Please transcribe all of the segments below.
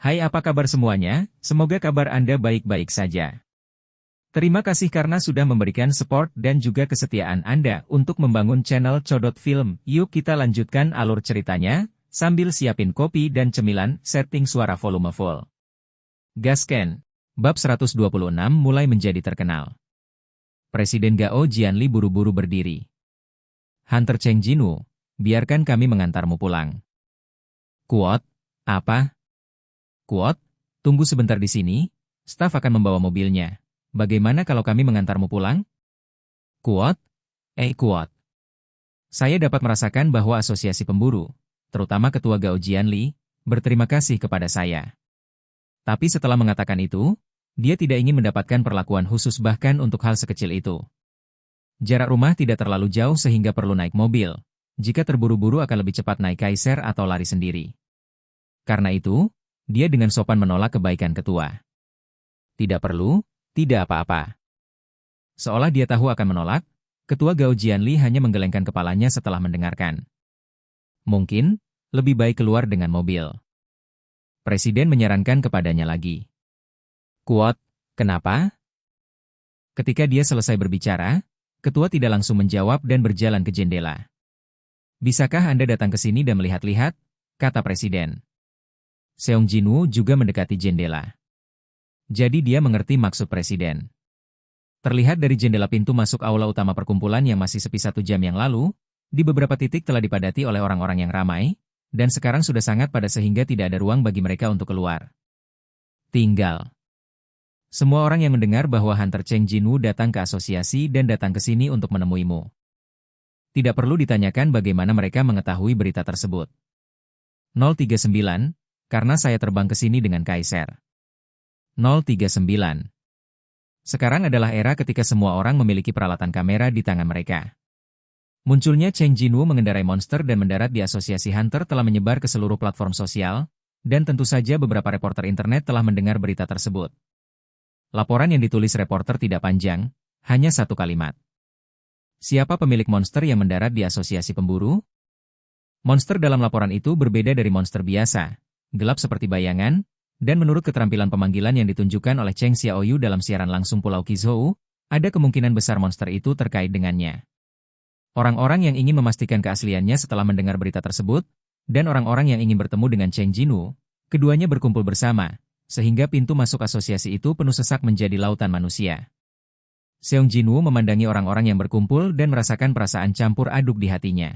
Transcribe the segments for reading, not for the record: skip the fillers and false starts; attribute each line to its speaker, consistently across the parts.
Speaker 1: Hai, apa kabar semuanya? Semoga kabar Anda baik-baik saja. Terima kasih karena sudah memberikan support dan juga kesetiaan Anda untuk membangun channel Codot Film. Yuk kita lanjutkan alur ceritanya, sambil siapin kopi dan cemilan, setting suara volume full. Gasken. Bab 126 mulai menjadi terkenal. Presiden Gao Jianli buru-buru berdiri. Hunter Cheng Jinwoo, biarkan kami mengantarmu pulang. Kuot, apa? Kuot, tunggu sebentar di sini, staf akan membawa mobilnya. Bagaimana kalau kami mengantarmu pulang? Kuot? Kuot. Saya dapat merasakan bahwa asosiasi pemburu, terutama ketua Gao Jianli, berterima kasih kepada saya. Tapi setelah mengatakan itu, dia tidak ingin mendapatkan perlakuan khusus bahkan untuk hal sekecil itu. Jarak rumah tidak terlalu jauh sehingga perlu naik mobil. Jika terburu-buru akan lebih cepat naik Kaiser atau lari sendiri. Karena itu, dia dengan sopan menolak kebaikan ketua. Tidak perlu, tidak apa-apa. Seolah dia tahu akan menolak, ketua Gao Jianli hanya menggelengkan kepalanya setelah mendengarkan. Mungkin, lebih baik keluar dengan mobil. Presiden menyarankan kepadanya lagi. Kuot, kenapa? Ketika dia selesai berbicara, ketua tidak langsung menjawab dan berjalan ke jendela. Bisakah Anda datang ke sini dan melihat-lihat? Kata Presiden. Seong Jinwoo juga mendekati jendela. Jadi dia mengerti maksud Presiden. Terlihat dari jendela pintu masuk aula utama perkumpulan yang masih sepi 1 jam yang lalu, di beberapa titik telah dipadati oleh orang-orang yang ramai, dan sekarang sudah sangat padat sehingga tidak ada ruang bagi mereka untuk keluar. Tinggal. Semua orang yang mendengar bahwa Hunter Cheng Jinwoo datang ke asosiasi dan datang ke sini untuk menemuimu. Tidak perlu ditanyakan bagaimana mereka mengetahui berita tersebut. 039, karena saya terbang ke sini dengan Kaiser. 039. Sekarang adalah era ketika semua orang memiliki peralatan kamera di tangan mereka. Munculnya Cheng Jinwoo mengendarai monster dan mendarat di asosiasi Hunter telah menyebar ke seluruh platform sosial, dan tentu saja beberapa reporter internet telah mendengar berita tersebut. Laporan yang ditulis reporter tidak panjang, hanya 1 kalimat. Siapa pemilik monster yang mendarat di asosiasi pemburu? Monster dalam laporan itu berbeda dari monster biasa, gelap seperti bayangan, dan menurut keterampilan pemanggilan yang ditunjukkan oleh Cheng Xiaoyu dalam siaran langsung Pulau Qizhou, ada kemungkinan besar monster itu terkait dengannya. Orang-orang yang ingin memastikan keasliannya setelah mendengar berita tersebut, dan orang-orang yang ingin bertemu dengan Cheng Jinwoo, keduanya berkumpul bersama, sehingga pintu masuk asosiasi itu penuh sesak menjadi lautan manusia. Seong Jinwoo memandangi orang-orang yang berkumpul dan merasakan perasaan campur aduk di hatinya.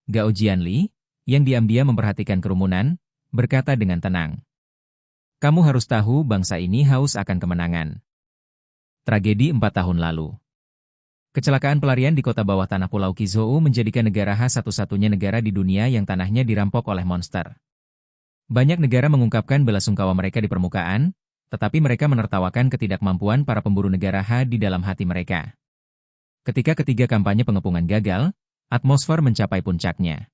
Speaker 1: Gao Jianli, yang diam-diam memperhatikan kerumunan, berkata dengan tenang. Kamu harus tahu bangsa ini haus akan kemenangan. Tragedi 4 tahun lalu. Kecelakaan pelarian di kota bawah tanah Pulau Qizhou menjadikan negara Ha satu-satunya negara di dunia yang tanahnya dirampok oleh monster. Banyak negara mengungkapkan belasungkawa mereka di permukaan, tetapi mereka menertawakan ketidakmampuan para pemburu negara Ha di dalam hati mereka. Ketika ketiga kampanye pengepungan gagal, atmosfer mencapai puncaknya.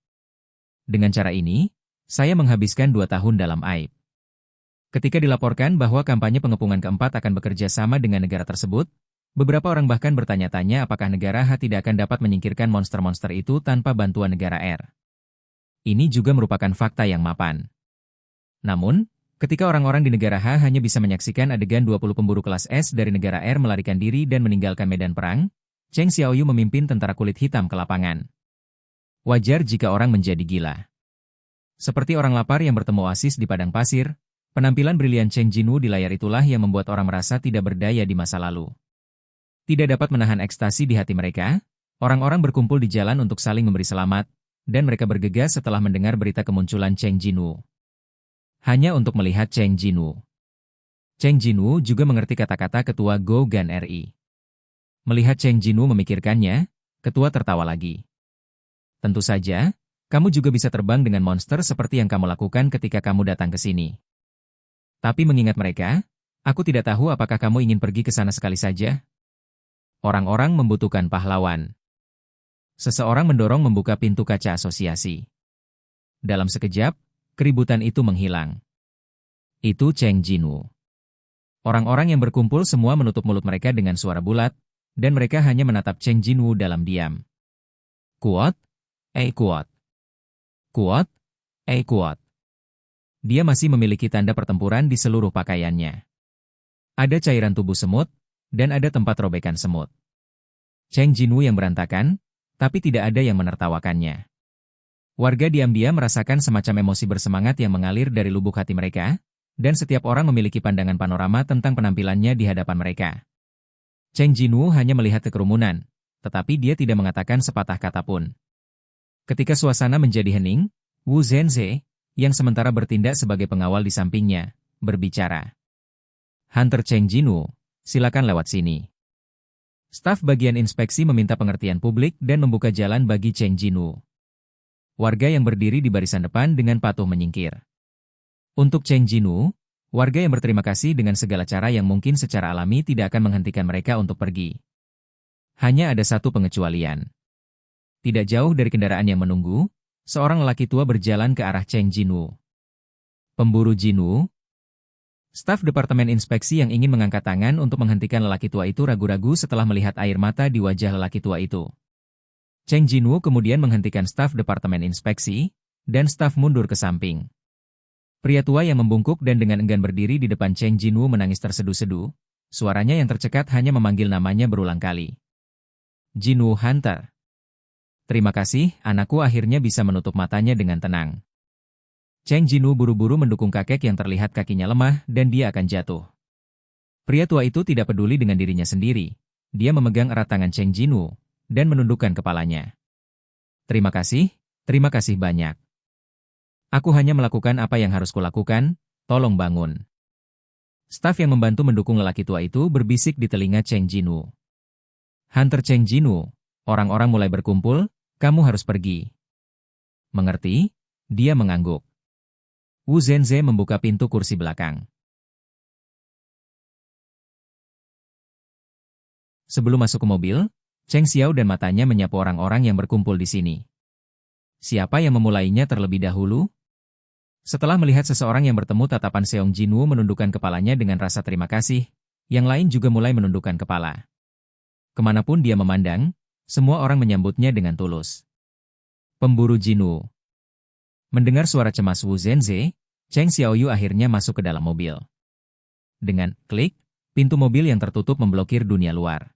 Speaker 1: Dengan cara ini, saya menghabiskan 2 tahun dalam aib. Ketika dilaporkan bahwa kampanye pengepungan keempat akan bekerja sama dengan negara tersebut, beberapa orang bahkan bertanya-tanya apakah negara Ha tidak akan dapat menyingkirkan monster-monster itu tanpa bantuan negara R. Ini juga merupakan fakta yang mapan. Namun, ketika orang-orang di negara Ha hanya bisa menyaksikan adegan 20 pemburu kelas S dari negara R melarikan diri dan meninggalkan medan perang, Cheng Xiaoyu memimpin tentara kulit hitam ke lapangan. Wajar jika orang menjadi gila. Seperti orang lapar yang bertemu oasis di padang pasir, penampilan brilian Cheng Jinwoo di layar itulah yang membuat orang merasa tidak berdaya di masa lalu. Tidak dapat menahan ekstasi di hati mereka, orang-orang berkumpul di jalan untuk saling memberi selamat, dan mereka bergegas setelah mendengar berita kemunculan Cheng Jinwoo. Hanya untuk melihat Cheng Jinwoo. Cheng Jinwoo juga mengerti kata-kata ketua Gougan RI. Melihat Cheng Jinwoo memikirkannya, ketua tertawa lagi. Tentu saja, kamu juga bisa terbang dengan monster seperti yang kamu lakukan ketika kamu datang ke sini. Tapi mengingat mereka, aku tidak tahu apakah kamu ingin pergi ke sana sekali saja. Orang-orang membutuhkan pahlawan. Seseorang mendorong membuka pintu kaca asosiasi. Dalam sekejap, keributan itu menghilang. Itu Cheng Jinwoo. Orang-orang yang berkumpul semua menutup mulut mereka dengan suara bulat, dan mereka hanya menatap Cheng Jinwoo dalam diam. Kuot? Kuot. Kuot? Kuot. Dia masih memiliki tanda pertempuran di seluruh pakaiannya. Ada cairan tubuh semut, dan ada tempat robekan semut. Cheng Jinwoo yang berantakan, tapi tidak ada yang menertawakannya. Warga diam-diam merasakan semacam emosi bersemangat yang mengalir dari lubuk hati mereka, dan setiap orang memiliki pandangan panorama tentang penampilannya di hadapan mereka. Cheng Jinwoo hanya melihat kekerumunan, tetapi dia tidak mengatakan sepatah kata pun. Ketika suasana menjadi hening, Wu Zhenze, yang sementara bertindak sebagai pengawal di sampingnya, berbicara. Hunter Cheng Jinwoo, silakan lewat sini. Staf bagian inspeksi meminta pengertian publik dan membuka jalan bagi Cheng Jinwoo. Warga yang berdiri di barisan depan dengan patuh menyingkir. Untuk Cheng Jinwoo, warga yang berterima kasih dengan segala cara yang mungkin secara alami tidak akan menghentikan mereka untuk pergi. Hanya ada satu pengecualian. Tidak jauh dari kendaraan yang menunggu, seorang lelaki tua berjalan ke arah Cheng Jinwoo. Pemburu Jinwoo? Staf Departemen Inspeksi yang ingin mengangkat tangan untuk menghentikan lelaki tua itu ragu-ragu setelah melihat air mata di wajah lelaki tua itu. Cheng Jinwoo kemudian menghentikan staf Departemen Inspeksi, dan staf mundur ke samping. Pria tua yang membungkuk dan dengan enggan berdiri di depan Cheng Jinwoo menangis terseduh-seduh, suaranya yang tercekat hanya memanggil namanya berulang kali. Jinwoo Hunter. Terima kasih, anakku akhirnya bisa menutup matanya dengan tenang. Cheng Jinwoo buru-buru mendukung kakek yang terlihat kakinya lemah dan dia akan jatuh. Pria tua itu tidak peduli dengan dirinya sendiri. Dia memegang erat tangan Cheng Jinwoo dan menundukkan kepalanya. Terima kasih banyak. Aku hanya melakukan apa yang harus kulakukan, tolong bangun. Staf yang membantu mendukung lelaki tua itu berbisik di telinga Cheng Jinwoo. Hunter Cheng Jinwoo, orang-orang mulai berkumpul, kamu harus pergi. Mengerti? Dia mengangguk. Wu Zhenze membuka pintu kursi belakang. Sebelum masuk ke mobil, Cheng Xiao dan matanya menyapu orang-orang yang berkumpul di sini. Siapa yang memulainya terlebih dahulu? Setelah melihat seseorang yang bertemu, tatapan Seong Jinwoo menundukkan kepalanya dengan rasa terima kasih, yang lain juga mulai menundukkan kepala. Kemanapun dia memandang, semua orang menyambutnya dengan tulus. Pemburu Jinwoo. Mendengar suara cemas Wu Zhenze, Cheng Xiaoyu akhirnya masuk ke dalam mobil. Dengan klik, pintu mobil yang tertutup memblokir dunia luar.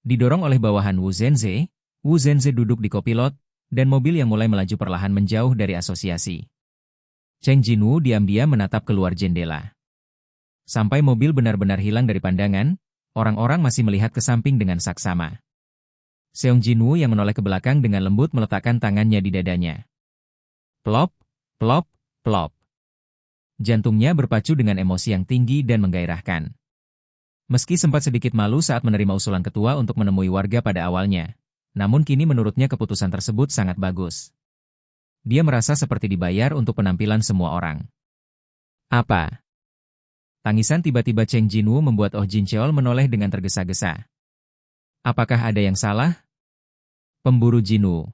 Speaker 1: Didorong oleh bawahan Wu Zhenze duduk di kopilot, dan mobil yang mulai melaju perlahan menjauh dari asosiasi. Cheng Jinwoo diam-diam menatap keluar jendela. Sampai mobil benar-benar hilang dari pandangan, orang-orang masih melihat ke samping dengan saksama. Seong Jinwoo yang menoleh ke belakang dengan lembut meletakkan tangannya di dadanya. Plop, plop, plop. Jantungnya berpacu dengan emosi yang tinggi dan menggairahkan. Meski sempat sedikit malu saat menerima usulan ketua untuk menemui warga pada awalnya, namun kini menurutnya keputusan tersebut sangat bagus. Dia merasa seperti dibayar untuk penampilan semua orang. Apa? Tangisan tiba-tiba Cheng Jinwoo membuat Oh Jin Cheol menoleh dengan tergesa-gesa. Apakah ada yang salah? Pemburu Jinwoo.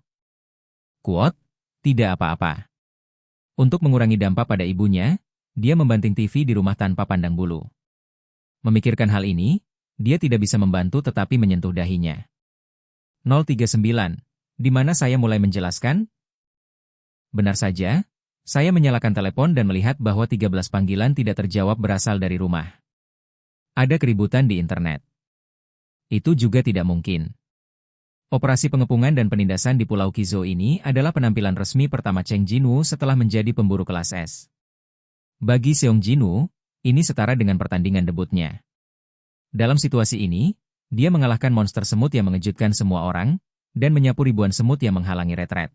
Speaker 1: Kuot, tidak apa-apa. Untuk mengurangi dampak pada ibunya, dia membanting TV di rumah tanpa pandang bulu. Memikirkan hal ini, dia tidak bisa membantu tetapi menyentuh dahinya. 039, di mana saya mulai menjelaskan? Benar saja, saya menyalakan telepon dan melihat bahwa 13 panggilan tidak terjawab berasal dari rumah. Ada keributan di internet. Itu juga tidak mungkin. Operasi pengepungan dan penindasan di Pulau Kizo ini adalah penampilan resmi pertama Cheng Jinwoo setelah menjadi pemburu kelas S. Bagi Seong Jinwoo, ini setara dengan pertandingan debutnya. Dalam situasi ini, dia mengalahkan monster semut yang mengejutkan semua orang, dan menyapu ribuan semut yang menghalangi retret.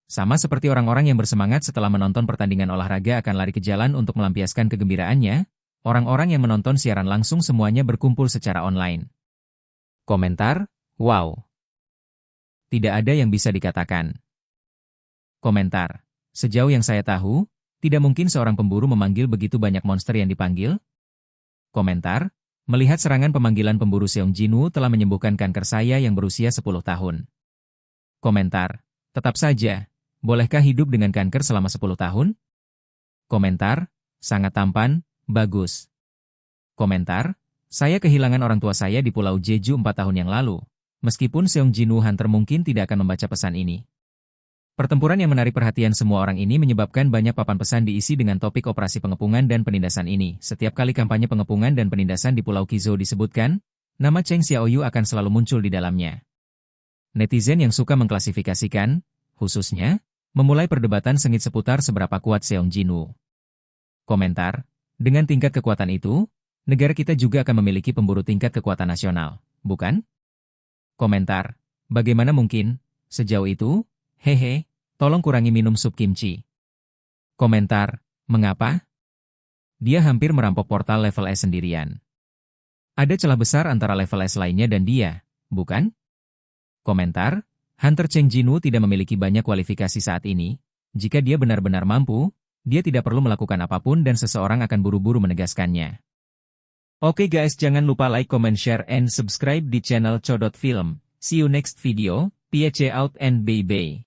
Speaker 1: Sama seperti orang-orang yang bersemangat setelah menonton pertandingan olahraga akan lari ke jalan untuk melampiaskan kegembiraannya, orang-orang yang menonton siaran langsung semuanya berkumpul secara online. Komentar, wow. Tidak ada yang bisa dikatakan. Komentar, sejauh yang saya tahu, tidak mungkin seorang pemburu memanggil begitu banyak monster yang dipanggil. Komentar, melihat serangan pemanggilan pemburu Seong Jinwoo telah menyembuhkan kanker saya yang berusia 10 tahun. Komentar, tetap saja. Bolehkah hidup dengan kanker selama 10 tahun? Komentar, sangat tampan, bagus. Komentar, saya kehilangan orang tua saya di Pulau Jeju 4 tahun yang lalu. Meskipun Seong Jinwoo Hunter mungkin tidak akan membaca pesan ini. Pertempuran yang menarik perhatian semua orang ini menyebabkan banyak papan pesan diisi dengan topik operasi pengepungan dan penindasan ini. Setiap kali kampanye pengepungan dan penindasan di Pulau Kizo disebutkan, nama Cheng Xiaoyu akan selalu muncul di dalamnya. Netizen yang suka mengklasifikasikan, khususnya, memulai perdebatan sengit seputar seberapa kuat Seong Jinwoo. Komentar, dengan tingkat kekuatan itu, negara kita juga akan memiliki pemburu tingkat kekuatan nasional, bukan? Komentar, bagaimana mungkin? Sejauh itu? Hehe, tolong kurangi minum sup kimchi. Komentar, mengapa? Dia hampir merampok portal level S sendirian. Ada celah besar antara level S lainnya dan dia, bukan? Komentar, Hunter Cheng Jinwoo tidak memiliki banyak kualifikasi saat ini. Jika dia benar-benar mampu, dia tidak perlu melakukan apapun dan seseorang akan buru-buru menegaskannya. Oke guys, jangan lupa like, comment, share, and subscribe di channel Codot Film. See you next video, peace out and bye-bye.